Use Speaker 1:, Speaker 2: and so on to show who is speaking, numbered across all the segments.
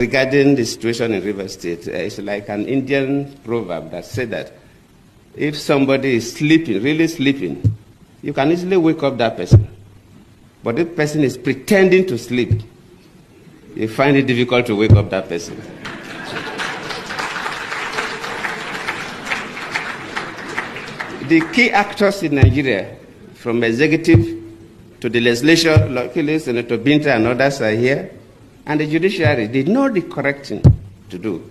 Speaker 1: Regarding the situation in River State, it's like an Indian proverb that said that if somebody is sleeping, really sleeping, you can easily wake up that person. But if the person is pretending to sleep, you find it difficult to wake up that person. The key actors in Nigeria, from executive to the legislature, luckily Senator Binta and others are here, and the judiciary, they know the correct thing to do.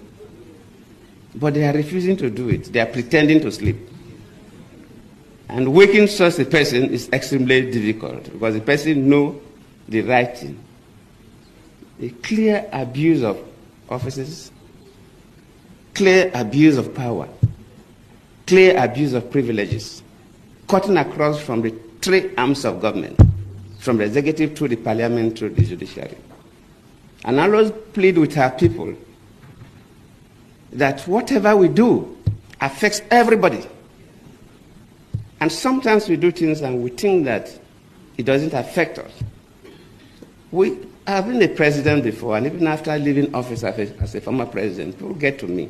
Speaker 1: But they are refusing to do it. They are pretending to sleep. And waking such a person is extremely difficult because the person knows the right thing. A clear abuse of offices, clear abuse of power, clear abuse of privileges, cutting across from the three arms of government, from the executive to the parliament to the judiciary. And I always plead with our people that whatever we do affects everybody. And sometimes we do things and we think that it doesn't affect us. I've been a president before, and even after leaving office as a former president, people get to me.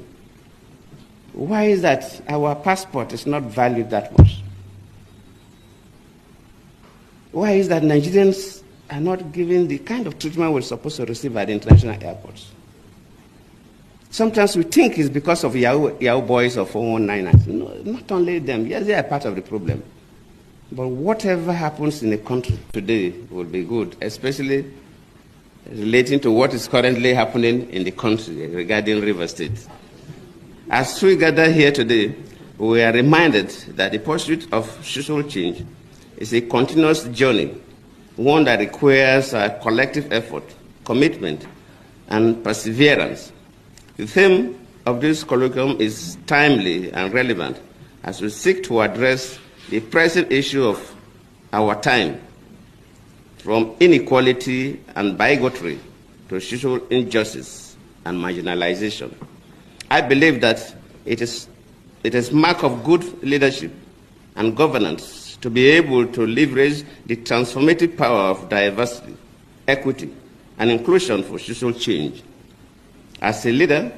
Speaker 1: Why is that our passport is not valued that much? Why is that Nigerians are not given the kind of treatment we're supposed to receive at international airports? Sometimes we think it's because of Yahoo boys or 419ers. No, not only them. Yes, they are part of the problem. But whatever happens in the country today will be good, especially relating to what is currently happening in the country regarding River State. As we gather here today, we are reminded that the pursuit of social change is a continuous journey, one that requires a collective effort, commitment, and perseverance. The theme of this colloquium is timely and relevant as we seek to address the present issue of our time, from inequality and bigotry to social injustice and marginalization. I believe that it is mark of good leadership and governance to be able to leverage the transformative power of diversity, equity, and inclusion for social change. As a leader,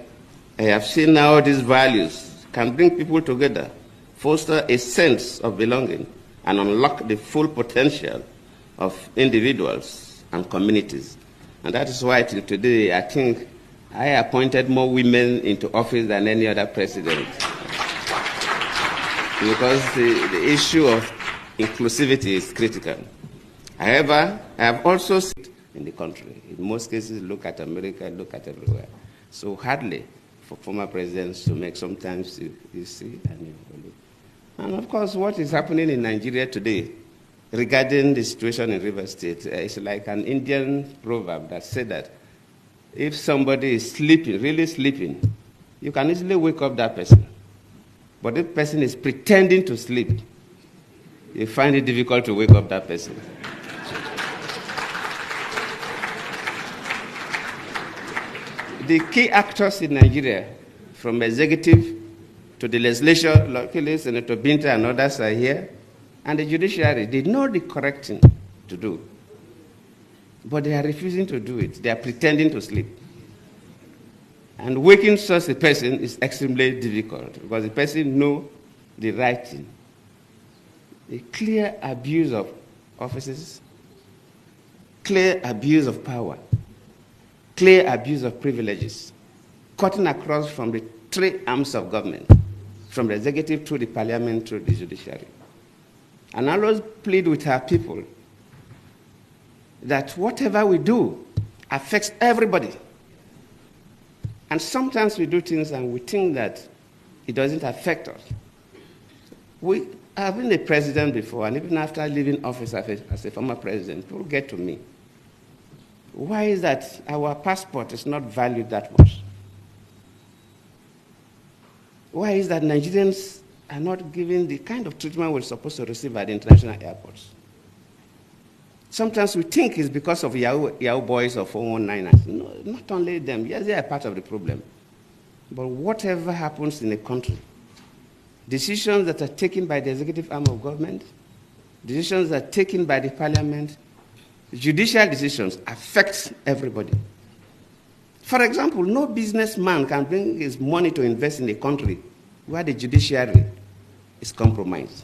Speaker 1: I have seen how these values can bring people together, foster a sense of belonging, and unlock the full potential of individuals and communities. And that is why till today, I think I appointed more women into office than any other president. Because the issue of inclusivity is critical. However, I have also seen in the country, in most cases, look at America, look at everywhere. So hardly for former presidents to make, sometimes you see and you believe. And of course, what is happening in Nigeria today regarding the situation in River State, it's like an Indian proverb that said that if somebody is sleeping, really sleeping, you can easily wake up that person. But if the person is pretending to sleep, you find it difficult to wake up that person. The key actors in Nigeria, from executive to the legislature, luckily Senator Binta and others are here, and the judiciary, they know the correct thing to do. But they are refusing to do it. They are pretending to sleep. And waking such a person is extremely difficult because the person knows the right thing. A clear abuse of offices, clear abuse of power, clear abuse of privileges, cutting across from the three arms of government, from the executive to the parliament to the judiciary. And I always plead with our people that whatever we do affects everybody. And sometimes we do things and we think that it doesn't affect us. I've been a president before, and even after leaving office as a former president, people get to me. Why is that our passport is not valued that much? Why is that Nigerians are not given the kind of treatment we're supposed to receive at international airports? Sometimes we think it's because of Yahoo boys or 419ers. No, not only them. Yes, they are part of the problem. But whatever happens in the country, decisions that are taken by the executive arm of government, decisions that are taken by the parliament, judicial decisions affect everybody. For example, no businessman can bring his money to invest in a country where the judiciary is compromised,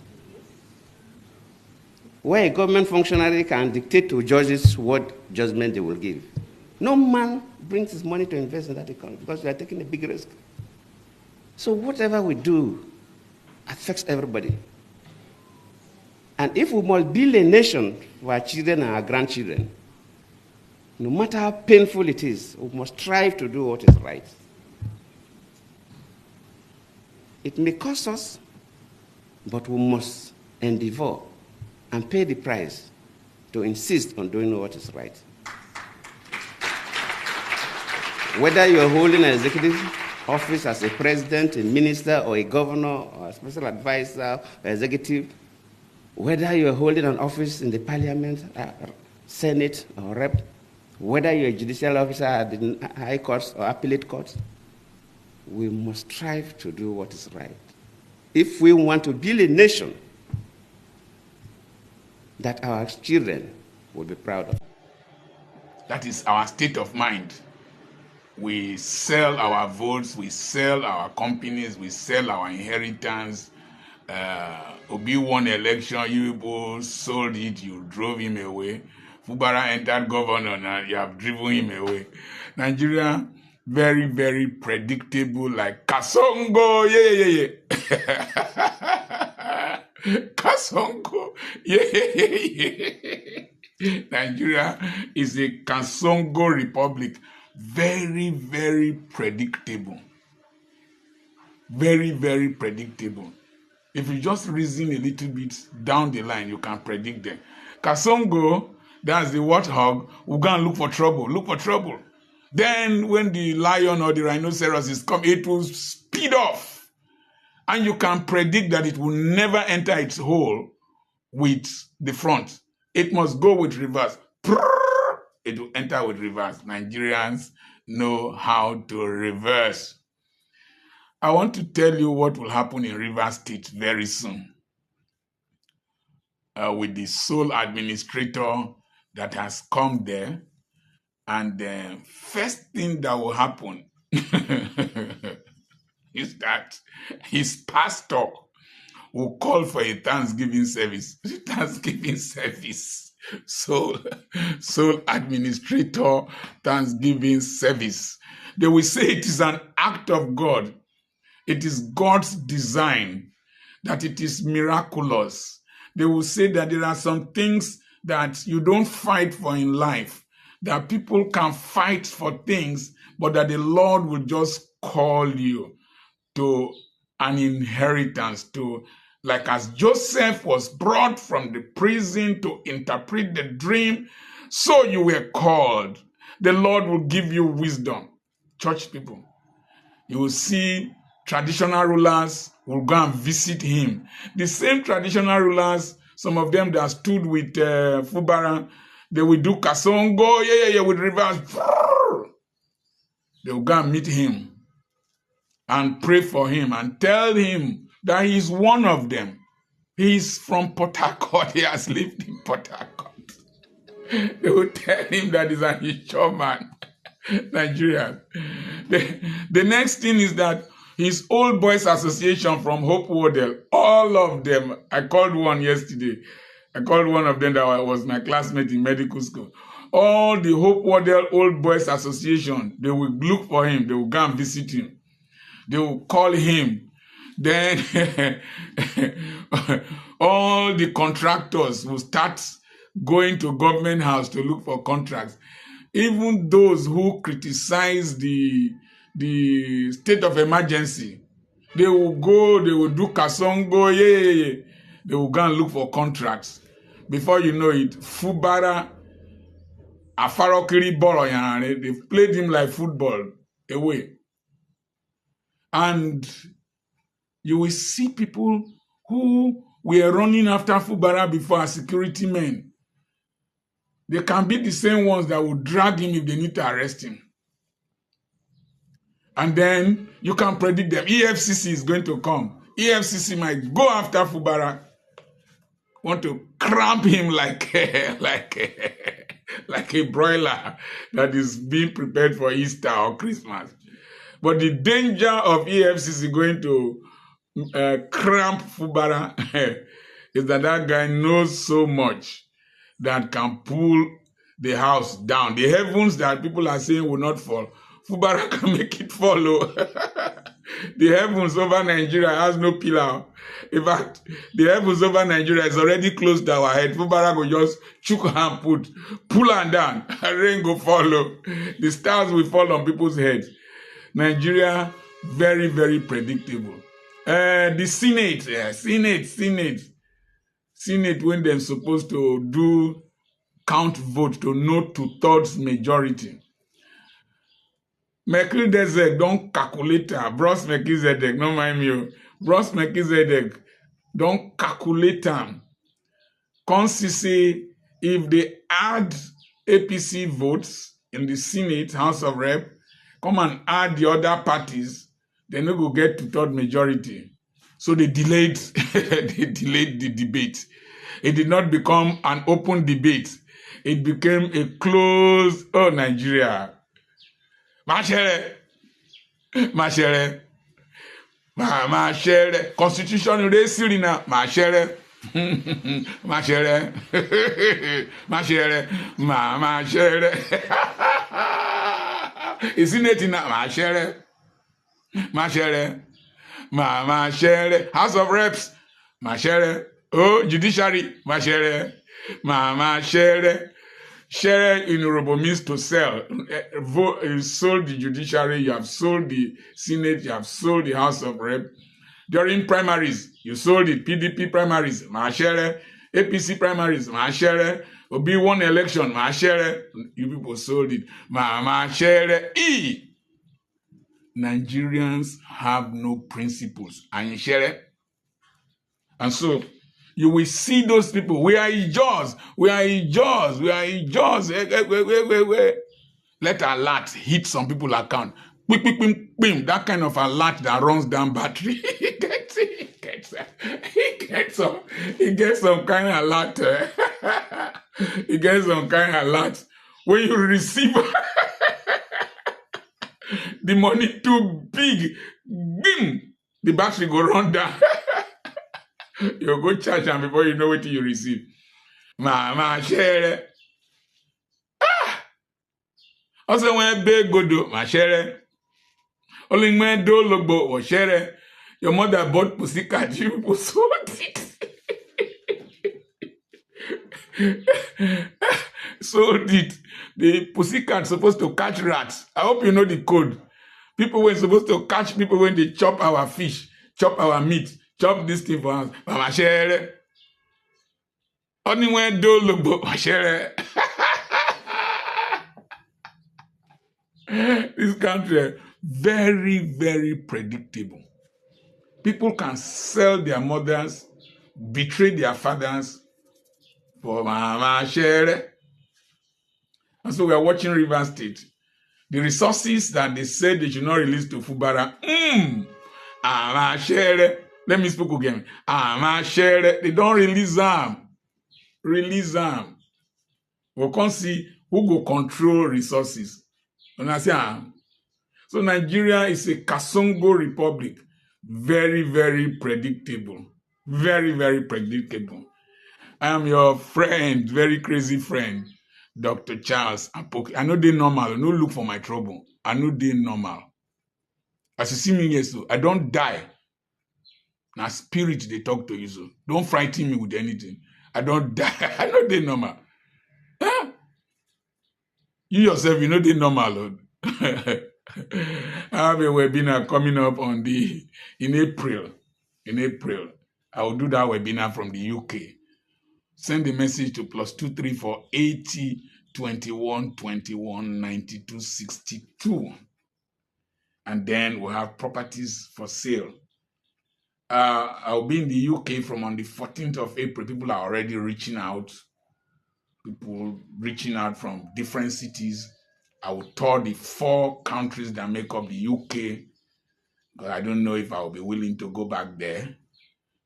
Speaker 1: where a government functionary can dictate to judges what judgment they will give. No man brings his money to invest in that economy because we are taking a big risk. So whatever we do affects everybody. And if we must build a nation for our children and our grandchildren, no matter how painful it is, we must strive to do what is right. It may cost us, but we must endeavor and pay the price to insist on doing what is right. Whether you're holding an executive office as a president, a minister, or a governor, or a special advisor, or executive, whether you're holding an office in the parliament, senate, or rep, whether you're a judicial officer at the high courts or appellate courts, we must strive to do what is right. If we want to build a nation that our children will be proud of.
Speaker 2: That is our state of mind. We sell our votes, we sell our companies, we sell our inheritance. Obi won election, you people sold it, you drove him away. Fubara entered governor, now you have driven him away. Nigeria, very, very predictable, like Kasongo, yeah. Kasongo, yeah. Nigeria is a Kasongo republic. Very, very predictable. Very, very predictable. If you just reason a little bit down the line, you can predict them. Kasongo, that's the warthog, will go and look for trouble. Then when the lion or the rhinoceros is coming, it will speed off. And you can predict that it will never enter its hole with the front. It must go with reverse. It will enter with reverse. Nigerians know how to reverse. I want to tell you what will happen in Rivers State very soon with the sole administrator that has come there. And the first thing that will happen is that his pastor will call for a Thanksgiving service. Thanksgiving service. Sole administrator Thanksgiving service. They will say it is an act of God. It is God's design, that it is miraculous. They will say that there are some things that you don't fight for in life, that people can fight for things, but that the Lord will just call you to an inheritance, to, like as Joseph was brought from the prison to interpret the dream, so you were called. The Lord will give you wisdom. Church people, you will see traditional rulers will go and visit him. The same traditional rulers, some of them that stood with Fubara, they will do Kasongo, yeah, with reverse. They will go and meet him and pray for him and tell him that he is one of them. He is from Port Harcourt. He has lived in Port Harcourt. They will tell him that he's an Isho man. Nigerian. The next thing is that his old boys association from Hope Wardell, all of them, I called one yesterday. I called one of them that was my classmate in medical school. All the Hope Wardell old boys association, they will look for him. They will go and visit him. They will call him. Then all the contractors will start going to government house to look for contracts. Even those who criticize the state of emergency, they will go, they will do Kasongo, yeah. They will go and look for contracts. Before you know it, Fubara, Afarokiri Boroyan, they played him like football away. And you will see people who were running after Fubara before as security men. They can be the same ones that will drag him if they need to arrest him. And then you can predict them. EFCC is going to come. EFCC might go after Fubara, want to cramp him like like a broiler that is being prepared for Easter or Christmas. But the danger of EFCC going to cramp Fubara is that guy knows so much that can pull the house down. The heavens that people are saying will not fall, Fubara can make it follow. The heavens over Nigeria has no pillar. In fact, the heavens over Nigeria is already close to our head. Fubara will just chook and pull and down. Rain go follow. The stars will fall on people's heads. Nigeria, very, very predictable. The Senate, when they're supposed to do count vote to no 2/3 majority. Melchizedek don't calculate her. Bros Melchizedek, don't mind me. Bros Melchizedek don't calculate them. Consistency, if they add APC votes in the Senate, House of Rep, come and add the other parties, they no go get 2/3 majority. So they delayed, the debate. It did not become an open debate. It became a closed, Nigeria. Machere. Constitution is Sirina. Machere. Isn't it in Machere? House of Reps. Machere. Oh, judiciary. Machere. Share in means to sell. You sold the judiciary, you have sold the Senate, you have sold the House of Rep. During primaries, you sold it. PDP primaries, Machere. APC primaries, Machere. Obi won election, Machere. You people sold it. Machere. Nigerians have no principles. And so, you will see those people. We are Ijaws. Let alert hit some people's account. That kind of alert that runs down battery. He gets some kind of alert. He gets some kind of alert. When you receive the money too big, the battery go run down. You go charge them before you know what you receive. Share. Also, when big go do, share. Only when do logo or share. Your mother bought pussycat, you people sold it. Sold it. The pussycat supposed to catch rats. I hope you know the code. People were supposed to catch people when they chop our fish, chop our meat. Chop this thing for us. Mama share. Only when do look share. This country very, very predictable. People can sell their mothers, betray their fathers for mama share. And so we are watching Rivers State. The resources that they said they should not release to Fubara. Mama share. Let me speak again. They don't release them. We can't see who go control resources. So Nigeria is a Kasongo republic. Very, very predictable. Very, very predictable. I am your friend, very crazy friend, Dr. Charles Apoki. I know they normal. No look for my trouble. I know they normal. As you see me here, so I don't die. Now spirit they talk to you, so don't frighten me with anything. I don't die. I know they normal. Huh? You yourself, you know they normal, Lord. I have a webinar coming up in April. I will do that webinar from the UK. Send the message to +234 80 21 21 92 62. And then we'll have properties for sale. I'll be in the UK from on the 14th of April. People are already reaching out. People reaching out from different cities. I will tour the 4 countries that make up the UK. But I don't know if I will be willing to go back there.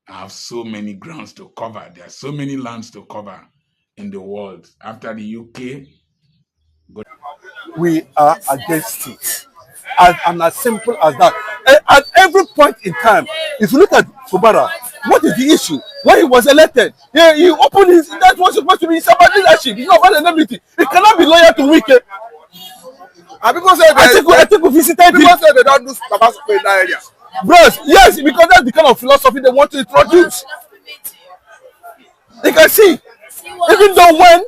Speaker 2: I have so many grounds to cover. There are so many lands to cover in the world. After the UK, Good.
Speaker 3: We are against it. And as simple as that. At every point in time, if you look at Fubara, what is the issue? When he was elected, he opened his, that was supposed to be his about leadership. It's not about enmity. He cannot be loyal to Wike.
Speaker 4: And people say
Speaker 3: I think we visited him.
Speaker 4: people say they don't do Tabasco in that area.
Speaker 3: Bros, yes, because that's the kind of philosophy they want to introduce. You can see, even though when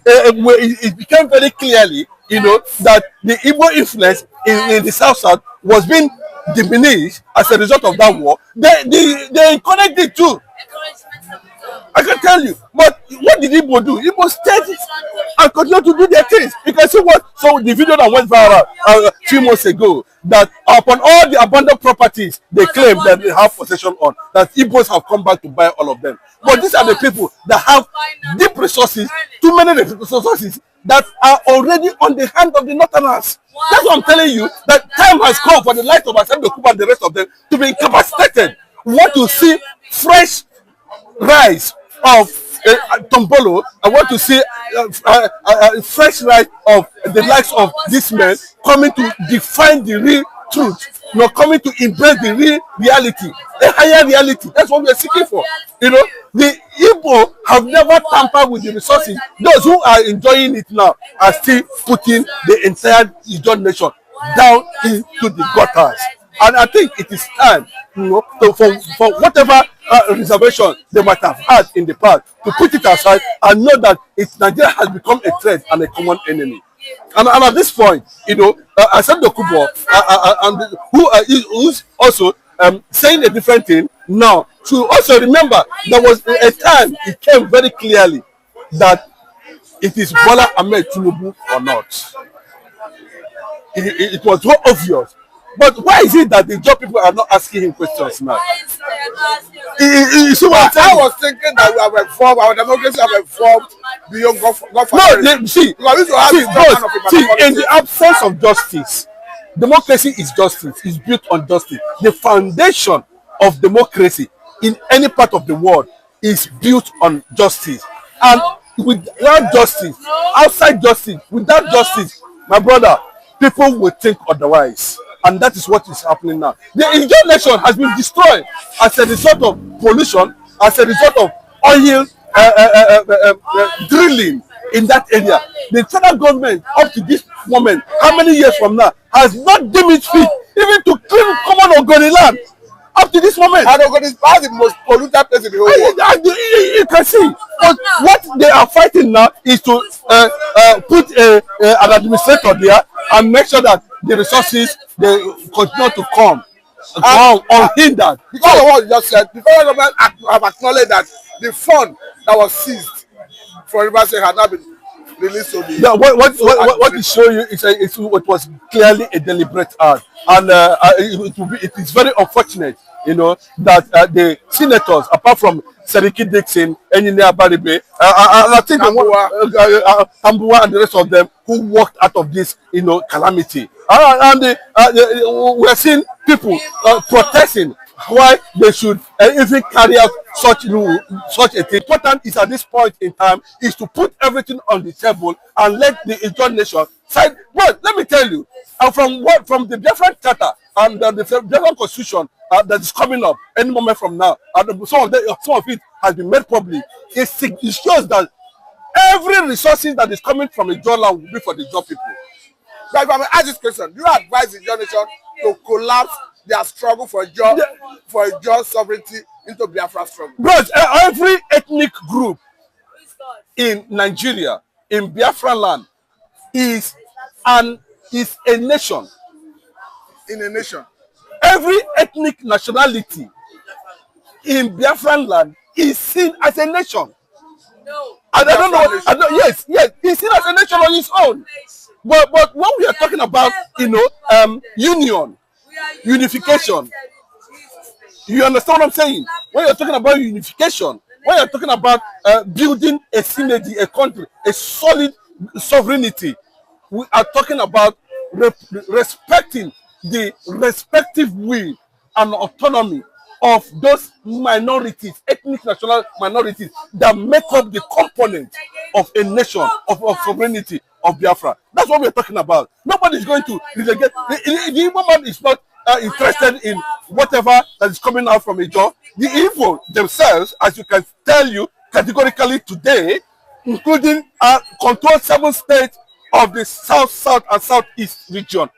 Speaker 3: it became very clearly, that the Igbo influence in the South was being diminished as a result of that war, they encouraged it too. I can tell you. But what did Igbo do? Igbo stayed and continued to do their things. You can see what, so the video that went viral a few months ago, that upon all the abundant properties they claim that they have possession on, that Igbos have come back to buy all of them. But these are the people that have deep resources, too many resources that are already on the hand of the Northerners. That's what I'm telling you, that time has come for the light of Asem Dokuba and the rest of them to be incapacitated. We want to see fresh rise of Tombolo. I want to see fresh rise of the likes of this men coming to define the real truth, not coming to embrace the real reality, a higher reality. That's what we are seeking for. The Igbo have never tampered with the resources. Those who are enjoying it now are still putting the entire Ijaw nation down into the gutters. And I think it is time, for whatever reservation they might have had in the past, to put it aside and know that Nigeria has become a threat and a common enemy. And at this point, Asem Dokubo, who's also saying a different thing now, to also remember there was a time it came very clearly that it is Bola Ahmed Tinubu or not. It was so obvious. But why is it that the job people are not asking him questions now?
Speaker 4: I was thinking that we have informed, our democracy have informed beyond God.
Speaker 3: No, see, in the absence of justice, democracy is justice, is built on justice. The foundation of democracy in any part of the world is built on justice. And without justice, outside justice, without justice, my brother, people will think otherwise. And that is what is happening now. The Ijaw nation has been destroyed as a result of pollution, as a result of oil drilling in that area. The federal government, up to this moment, how many years from now, has not deemed it fit even to clean common Ogoni land. Up to this moment.
Speaker 4: And Ogoni is the most polluted place in the whole world.
Speaker 3: You can see. But what they are fighting now is to put an administrator there and make sure that the resources they continue to come unhindered.
Speaker 4: Because of what you just said, the federal government have acknowledged that the fund that was seized from Rivers State had not been released to the.
Speaker 3: Yeah, what it show you is it was clearly a deliberate act, and it is very unfortunate, that the senators, apart from Seriki Dixon, Engineer Baribe, and I think Tambuwa and the rest of them who walked out of this, calamity. And we are seeing people protesting why they should even carry out such a thing. Important is at this point in time is to put everything on the table and let the Ijaw nation side. But let me tell you, from the Biafran Charter and the Biafran Constitution that is coming up any moment from now, and some of it has been made public. It shows that every resources that is coming from Ijaw land will be for the Ijaw people.
Speaker 4: But if I may ask this question, do you advise the Ijaw nation to collapse their struggle for Ijaw sovereignty into Biafra struggle?
Speaker 3: Bros, every ethnic group in Nigeria, in Biafra land, is a nation.
Speaker 4: In a nation.
Speaker 3: Every ethnic nationality in Biafran land is seen as a nation.
Speaker 4: No.
Speaker 3: And yes, he's seen as a nation on his own. But when we are talking about, unification, you understand what I'm saying? When you're talking about unification, when you're talking about building a synergy, a country, a solid sovereignty, we are talking about respecting the respective will and autonomy of those minorities, ethnic national minorities that make up the component of a nation, of sovereignty. of Biafra. That's what we're talking about. Nobody is going to relegate. The Igbo man is not interested in whatever that is coming out from a job. The Igbo themselves, as you can tell you categorically today, including control 7 states of the south, south, and southeast region.